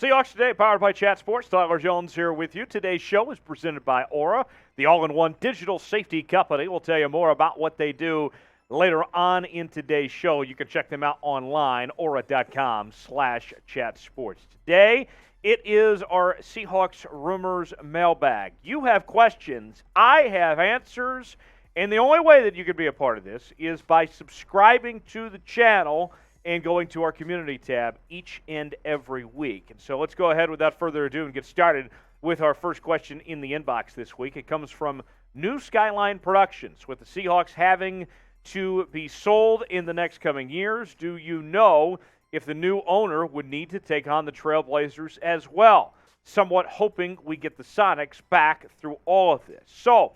Seahawks Today, powered by Chat Sports. Tyler Jones here with you. Today's show is presented by Aura, the all-in-one digital safety company. We'll tell you more about what they do later on in today's show. You can check them out online, aura.com/chatsports. Today, it is our Seahawks Rumors Mailbag. You have questions. I have answers. And the only way that you can be a part of this is by subscribing to the channel and going to our community tab each and every week. And so let's go ahead without further ado and get started with our first question in the inbox this week. It comes from New Skyline Productions. With the Seahawks having to be sold in the next coming years, do you know if the new owner would need to take on the Trailblazers as well? Somewhat hoping we get the Sonics back through all of this. So,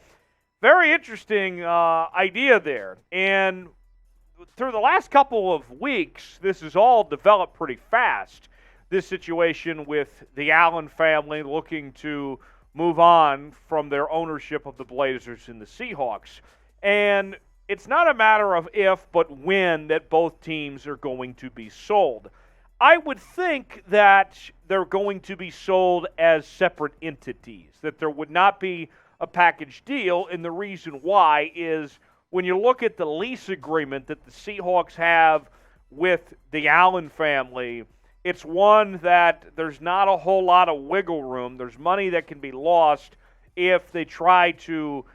very interesting idea there. And through the last couple of weeks, this has all developed pretty fast. This situation with the Allen family looking to move on from their ownership of the Blazers and the Seahawks. And it's not a matter of if, but when that both teams are going to be sold. I would think that they're going to be sold as separate entities, that there would not be a package deal, and the reason why is when you look at the lease agreement that the Seahawks have with the Allen family, it's one that there's not a whole lot of wiggle room. There's money that can be lost if they try to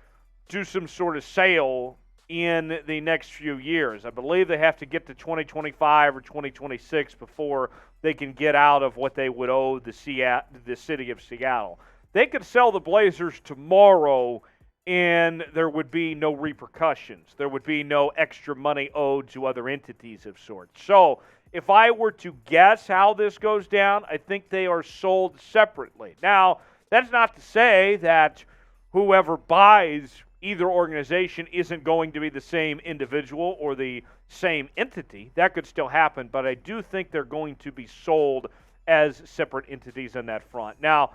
do some sort of sale in the next few years. I believe they have to get to 2025 or 2026 before they can get out of what they would owe the city of Seattle. They could sell the Blazers tomorrow and there would be no repercussions. There would be no extra money owed to other entities of sorts. So if I were to guess how this goes down, I think they are sold separately. Now, that's not to say that whoever buys either organization isn't going to be the same individual or the same entity. That could still happen, but I do think they're going to be sold as separate entities on that front. Now,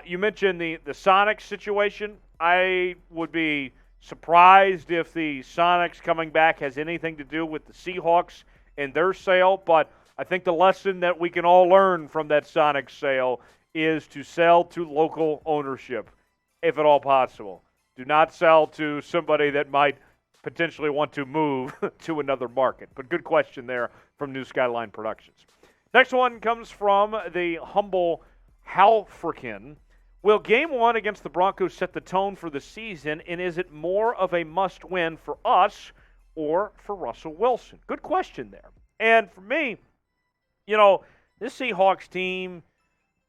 you mentioned the Sonics situation. I would be surprised if the Sonics coming back has anything to do with the Seahawks and their sale, but I think the lesson that we can all learn from that Sonics sale is to sell to local ownership, if at all possible. Do not sell to somebody that might potentially want to move to another market. But good question there from New Skyline Productions. Next one comes from the humble Halfrican. Will Game 1 against the Broncos set the tone for the season, and is it more of a must-win for us or for Russell Wilson? Good question there. And for me, this Seahawks team,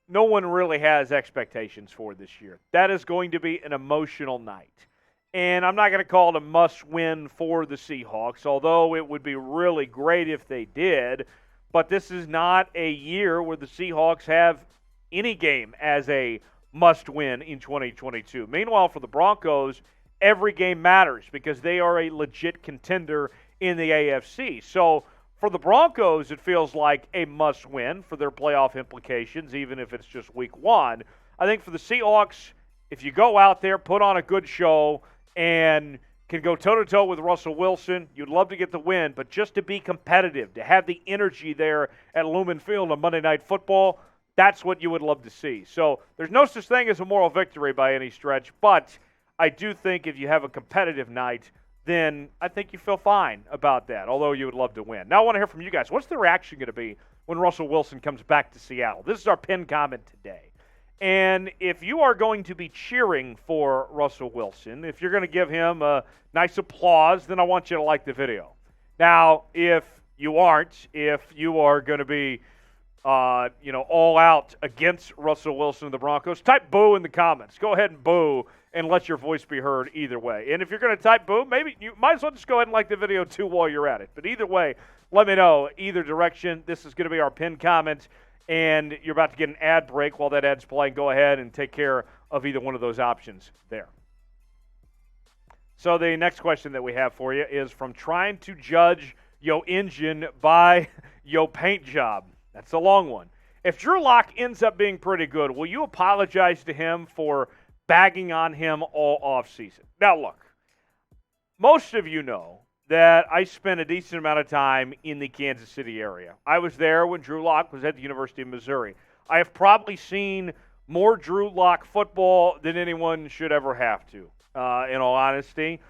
no one really has expectations for this year. That is going to be an emotional night. And I'm not going to call it a must-win for the Seahawks, although it would be really great if they did. But this is not a year where the Seahawks have any game as a must-win in 2022. Meanwhile, for the Broncos, every game matters because they are a legit contender in the AFC. So for the Broncos, it feels like a must-win for their playoff implications, even if it's just week one. I think for the Seahawks, if you go out there, put on a good show, and can go toe-to-toe with Russell Wilson, you'd love to get the win, but just to be competitive, to have the energy there at Lumen Field on Monday Night Football, that's what you would love to see. So there's no such thing as a moral victory by any stretch, but I do think if you have a competitive night, then I think you feel fine about that, although you would love to win. Now I want to hear from you guys. What's the reaction going to be when Russell Wilson comes back to Seattle? This is our pinned comment today. And if you are going to be cheering for Russell Wilson, if you're going to give him a nice applause, then I want you to like the video. Now, if you aren't, if you are going to be all out against Russell Wilson and the Broncos, type boo in the comments. Go ahead and boo and let your voice be heard either way. And if you're going to type boo, maybe you might as well just go ahead and like the video too while you're at it. But either way, let me know either direction. This is going to be our pinned comment, and you're about to get an ad break while that ad's playing. Go ahead and take care of either one of those options there. So the next question that we have for you is from trying to judge yo engine by yo paint job. That's a long one. If Drew Lock ends up being pretty good, will you apologize to him for bagging on him all offseason? Now, look, most of you know that I spent a decent amount of time in the Kansas City area. I was there when Drew Lock was at the University of Missouri. I have probably seen more Drew Lock football than anyone should ever have to, in all honesty.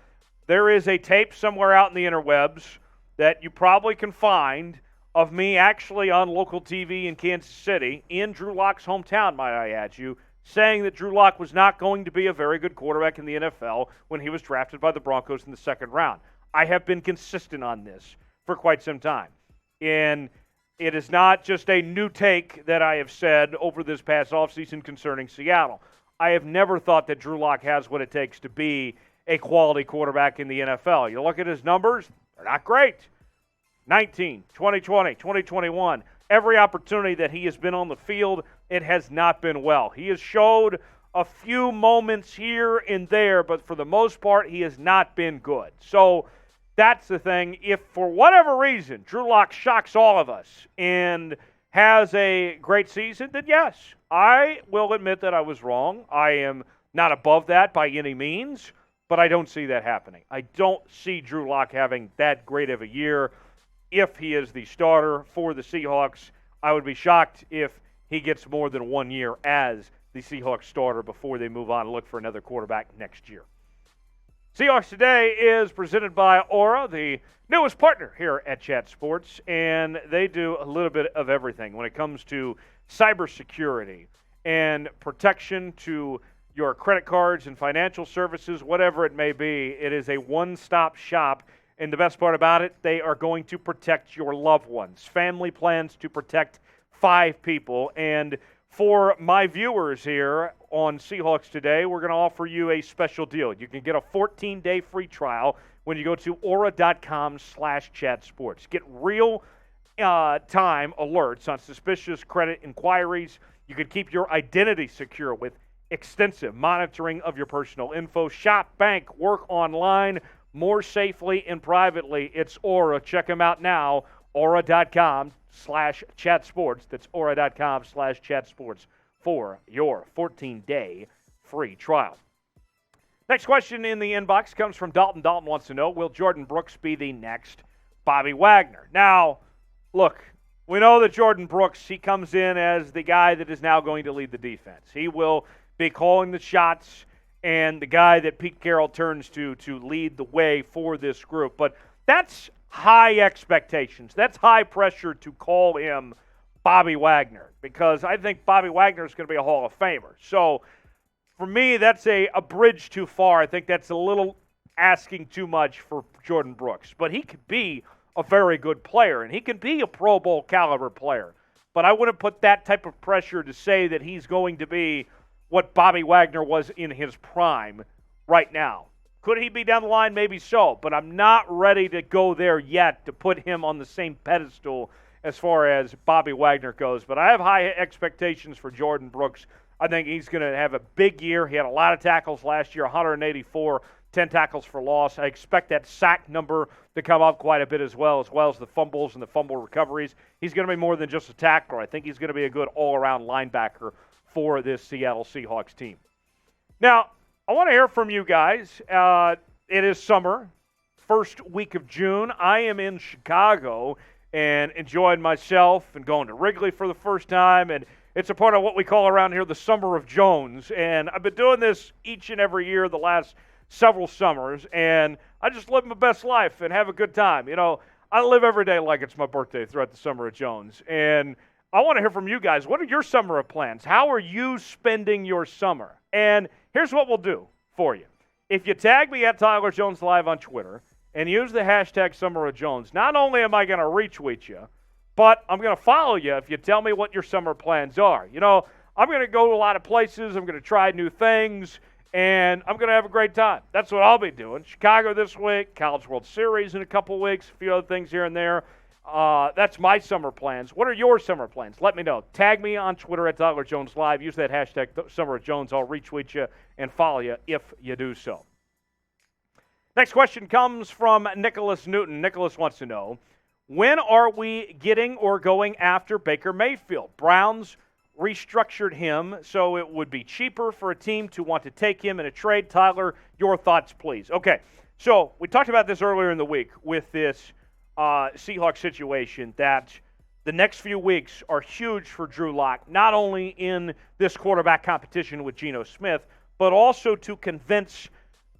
There is a tape somewhere out in the interwebs that you probably can find of me actually on local TV in Kansas City, in Drew Lock's hometown, might I add you, saying that Drew Lock was not going to be a very good quarterback in the NFL when he was drafted by the Broncos in the second round. I have been consistent on this for quite some time. And it is not just a new take that I have said over this past offseason concerning Seattle. I have never thought that Drew Lock has what it takes to be a quality quarterback in the NFL. You look at his numbers, they're not great. 19, 2020, 2021. Every opportunity that he has been on the field, it has not been well. He has showed a few moments here and there, but for the most part, he has not been good. So that's the thing. If for whatever reason Drew Lock shocks all of us and has a great season, then yes, I will admit that I was wrong. I am not above that by any means, but I don't see that happening. I don't see Drew Lock having that great of a year. If he is the starter for the Seahawks, I would be shocked if he gets more than 1 year as the Seahawks starter before they move on and look for another quarterback next year. Seahawks Today is presented by Aura, the newest partner here at Chat Sports, and they do a little bit of everything when it comes to cybersecurity and protection to your credit cards and financial services, whatever it may be. It is a one-stop shop. And the best part about it, they are going to protect your loved ones. Family plans to protect 5 people. And for my viewers here on Seahawks Today, we're going to offer you a special deal. You can get a 14-day free trial when you go to aura.com/chatsports. Get real-time alerts on suspicious credit inquiries. You can keep your identity secure with extensive monitoring of your personal info. Shop, bank, work online more safely and privately. It's Aura. Check them out now. Aura.com/chatsports. That's Aura.com/chatsports for your 14-day free trial. Next question in the inbox comes from Dalton. Dalton wants to know, will Jordyn Brooks be the next Bobby Wagner? Now, look, we know that Jordyn Brooks, he comes in as the guy that is now going to lead the defense. He will be calling the shots and the guy that Pete Carroll turns to lead the way for this group. But that's high expectations. That's high pressure to call him Bobby Wagner, because I think Bobby Wagner is going to be a Hall of Famer. So for me, that's a bridge too far. I think that's a little asking too much for Jordyn Brooks. But he could be a very good player, and he can be a Pro Bowl caliber player. But I wouldn't put that type of pressure to say that he's going to be what Bobby Wagner was in his prime right now. Could he be down the line? Maybe so, but I'm not ready to go there yet to put him on the same pedestal as far as Bobby Wagner goes. But I have high expectations for Jordyn Brooks. I think he's going to have a big year. He had a lot of tackles last year, 184, 10 tackles for loss. I expect that sack number to come up quite a bit as well as the fumbles and the fumble recoveries. He's going to be more than just a tackler. I think he's going to be a good all-around linebacker for this Seattle Seahawks team. Now, I want to hear from you guys. It is summer, first week of June. I am in Chicago and enjoying myself and going to Wrigley for the first time. And it's a part of what we call around here the Summer of Jones. And I've been doing this each and every year the last several summers. And I just live my best life and have a good time. You know, I live every day like it's my birthday throughout the Summer of Jones. And I want to hear from you guys. What are your summer plans? How are you spending your summer? And here's what we'll do for you. If you tag me at Tyler Jones Live on Twitter and use the hashtag SummerOfJones, not only am I going to retweet you, but I'm going to follow you if you tell me what your summer plans are. You know, I'm going to go to a lot of places. I'm going to try new things, and I'm going to have a great time. That's what I'll be doing. Chicago this week, College World Series in a couple weeks, a few other things here and there. That's my summer plans. What are your summer plans? Let me know. Tag me on Twitter at Tyler Jones Live. Use that hashtag SummerOfJones. I'll retweet you and follow you if you do so. Next question comes from Nicholas Newton. Nicholas wants to know, when are we getting or going after Baker Mayfield? Browns restructured him so it would be cheaper for a team to want to take him in a trade. Tyler, your thoughts, please. Okay, so we talked about this earlier in the week with this Seahawks situation, that the next few weeks are huge for Drew Lock, not only in this quarterback competition with Geno Smith, but also to convince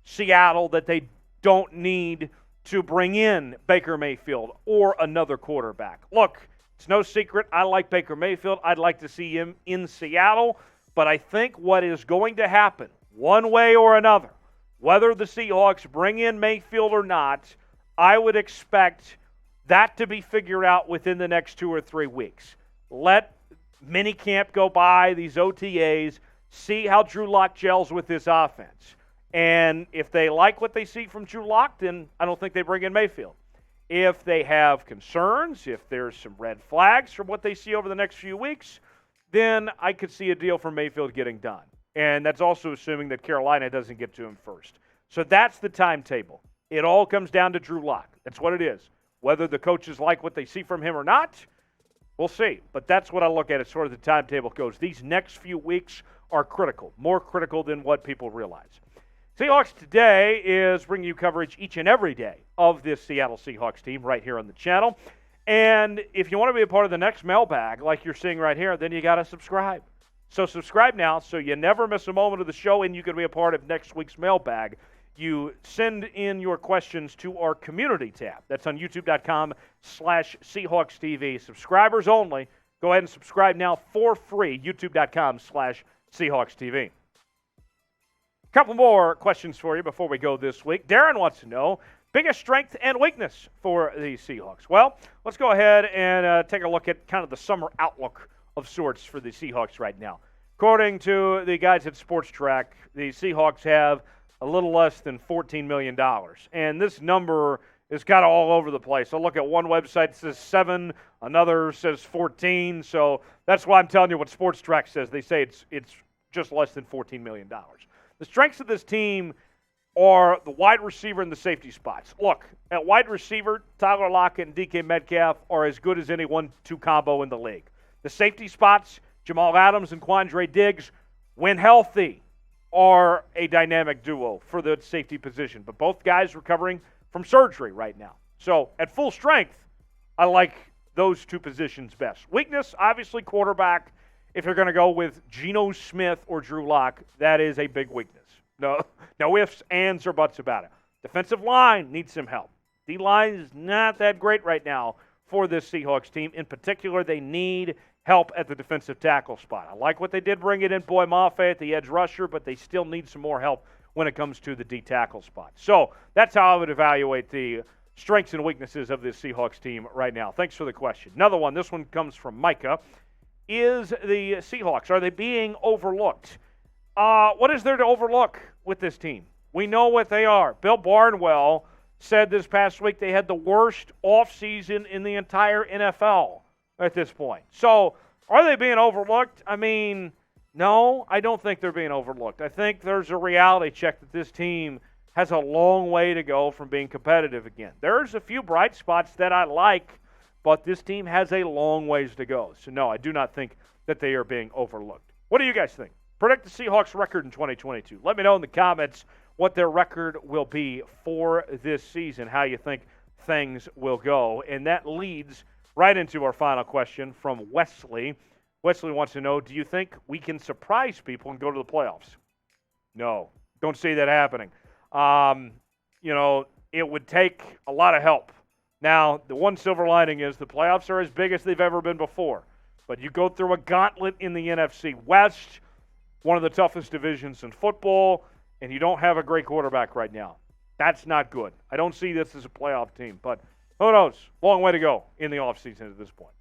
Seattle that they don't need to bring in Baker Mayfield or another quarterback. Look, it's no secret I like Baker Mayfield. I'd like to see him in Seattle, but I think what is going to happen, one way or another, whether the Seahawks bring in Mayfield or not, I would expect that to be figured out within the next 2 or 3 weeks. Let minicamp go by, these OTAs, see how Drew Lock gels with this offense. And if they like what they see from Drew Lock, then I don't think they bring in Mayfield. If they have concerns, if there's some red flags from what they see over the next few weeks, then I could see a deal for Mayfield getting done. And that's also assuming that Carolina doesn't get to him first. So that's the timetable. It all comes down to Drew Lock. That's what it is. Whether the coaches like what they see from him or not, we'll see. But that's what I look at as sort of the timetable goes. These next few weeks are critical, more critical than what people realize. Seahawks Today is bringing you coverage each and every day of this Seattle Seahawks team right here on the channel. And if you want to be a part of the next mailbag like you're seeing right here, then you got to subscribe. So subscribe now so you never miss a moment of the show and you can be a part of next week's mailbag. You send in your questions to our community tab. That's on youtube.com/Seahawks TV. Subscribers only. Go ahead and subscribe now for free. youtube.com/Seahawks TV. A couple more questions for you before we go this week. Darren wants to know, biggest strength and weakness for the Seahawks. Well, let's go ahead and take a look at kind of the summer outlook of sorts for the Seahawks right now. According to the guys at Sports Track, the Seahawks have a little less than $14 million. And this number is kind of all over the place. I look at one website, it says 7, another says 14. So that's why I'm telling you what Sports Track says. They say it's just less than $14 million. The strengths of this team are the wide receiver and the safety spots. Look, at wide receiver, Tyler Lockett and DK Metcalf are as good as any 1-2 combo in the league. The safety spots, Jamal Adams and Quandre Diggs, when healthy, are a dynamic duo for the safety position. But both guys recovering from surgery right now. So at full strength, I like those two positions best. Weakness, obviously quarterback. If you're going to go with Geno Smith or Drew Lock, that is a big weakness. No ifs, ands, or buts about it. Defensive line needs some help. D-line is not that great right now for this Seahawks team. In particular, they need help at the defensive tackle spot. I like what they did bringing in Boy Mafe at the edge rusher, but they still need some more help when it comes to the D-tackle spot. So that's how I would evaluate the strengths and weaknesses of this Seahawks team right now. Thanks for the question. Another one, this one comes from Micah. Is the Seahawks, are they being overlooked? What is there to overlook with this team? We know what they are. Bill Barnwell said this past week they had the worst offseason in the entire NFL at this point. So are they being overlooked? I mean, no, I don't think they're being overlooked. I think there's a reality check that this team has a long way to go from being competitive again. There's a few bright spots that I like, but this team has a long ways to go. So, no, I do not think that they are being overlooked. What do you guys think? Predict the Seahawks record in 2022. Let me know in the comments what their record will be for this season, how you think things will go. And that leads right into our final question from Wesley. Wesley wants to know, do you think we can surprise people and go to the playoffs? No, don't see that happening. It would take a lot of help. Now, the one silver lining is the playoffs are as big as they've ever been before. But you go through a gauntlet in the NFC West, one of the toughest divisions in football, and you don't have a great quarterback right now. That's not good. I don't see this as a playoff team, but who knows? Long way to go in the offseason at this point.